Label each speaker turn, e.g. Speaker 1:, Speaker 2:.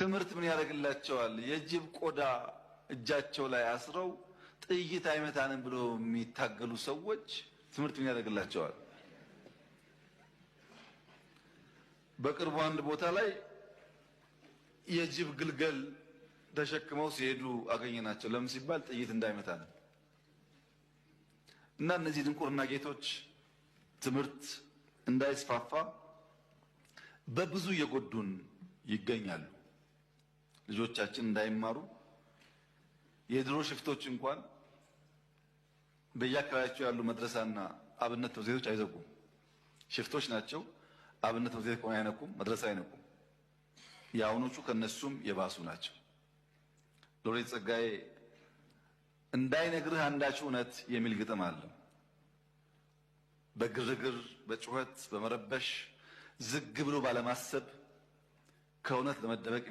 Speaker 1: ትምህርት ምን ያደርግላቸዋል? የጅብ ቆዳ እጃቸው ላይ አስረው ጥይት አይመታንም ብሎ የሚታገሉ ሰዎች ትምህርት ምን ያደርግላቸዋል? በቅርቡ አንድ ቦታ ላይ የጅብ ግልገል ተሸክመው ሲሄዱ አገኘናቸው። ለምን ሲባል ጥይት እንዳይመታን እና እነዚህ ድንቁርና ጌቶች ትምህርት እንዳይስፋፋ በብዙ እየጎዱን ይገኛሉ። ልጆቻችን እንዳይማሩ የድሮ ሽፍቶች እንኳን በየአካባቢያቸው ያሉ መድረሳና አብነት ትምህርት ቤቶች አይዘጉም። ሽፍቶች ናቸው። አብነት ትምህርት ቤት ቆሞ አይነኩም፣ መድረሳ አይነኩም። የአሁኖቹ ከነሱም የባሱ ናቸው። ሎሬት ጸጋዬ እንዳይነግርህ አንዳች እውነት የሚል ግጥም አለው። በግርግር በጩኸት በመረበሽ ዝግ ብሎ ባለማሰብ ከእውነት ለመደበቅ